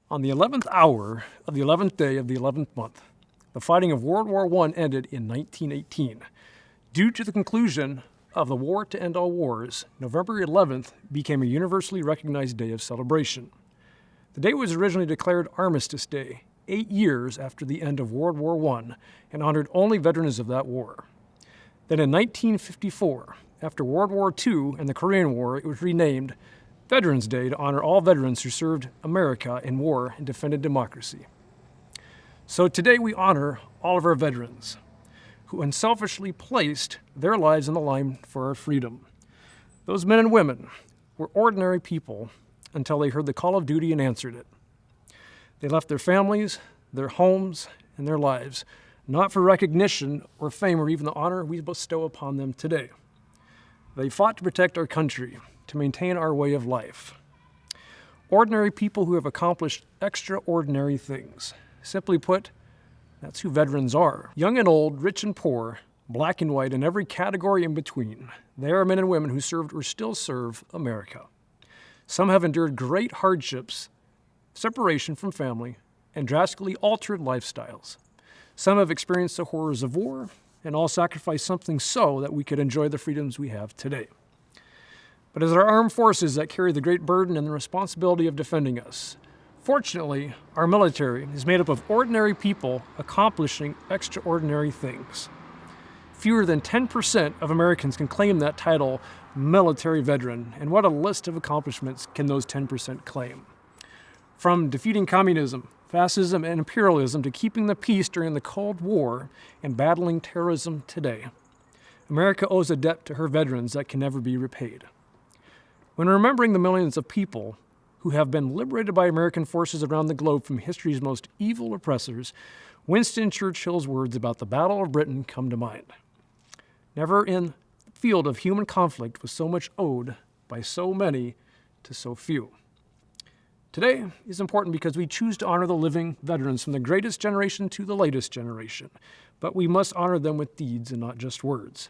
On the 11th hour of the 11th day of the 11th month, the fighting of World War I ended in 1918. Due to the conclusion of the War to End All Wars, November 11th became a universally recognized day of celebration. The day was originally declared Armistice Day, 8 years after the end of World War I, and honored only veterans of that war. Then in 1954, after World War II and the Korean War, it was renamed Veterans Day to honor all veterans who served America in war and defended democracy. So today we honor all of our veterans who unselfishly placed their lives on the line for our freedom. Those men and women were ordinary people until they heard the call of duty and answered it. They left their families, their homes, and their lives, not for recognition or fame or even the honor we bestow upon them today. They fought to protect our country, to maintain our way of life. Ordinary people who have accomplished extraordinary things. Simply put, that's who veterans are. Young and old, rich and poor, black and white, and every category in between. They are men and women who served or still serve America. Some have endured great hardships, separation from family, and drastically altered lifestyles. Some have experienced the horrors of war, and all sacrificed something so that we could enjoy the freedoms we have today. But it is our armed forces that carry the great burden and the responsibility of defending us. Fortunately, our military is made up of ordinary people accomplishing extraordinary things. Fewer than 10% of Americans can claim that title, military veteran, and what a list of accomplishments can those 10% claim. From defeating communism, fascism, and imperialism to keeping the peace during the Cold War and battling terrorism today, America owes a debt to her veterans that can never be repaid. When remembering the millions of people who have been liberated by American forces around the globe from history's most evil oppressors, Winston Churchill's words about the Battle of Britain come to mind. Never in the field of human conflict was so much owed by so many to so few. Today is important because we choose to honor the living veterans from the greatest generation to the latest generation, but we must honor them with deeds and not just words.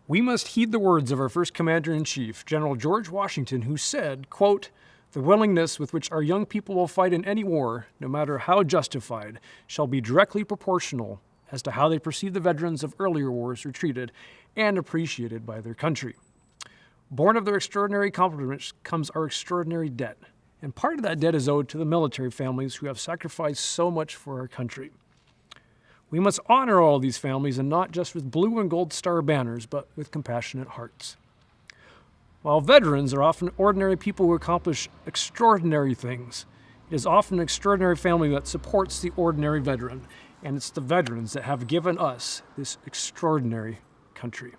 We must heed the words of our first Commander-in-Chief, General George Washington, who said, quote, "The willingness with which our young people will fight in any war, no matter how justified, shall be directly proportional as to how they perceive the veterans of earlier wars who are treated and appreciated by their country." Born of their extraordinary accomplishments comes our extraordinary debt, and part of that debt is owed to the military families who have sacrificed so much for our country. We must honor all these families, and not just with blue and gold star banners, but with compassionate hearts. While veterans are often ordinary people who accomplish extraordinary things, it is often an extraordinary family that supports the ordinary veteran, and it's the veterans that have given us this extraordinary country.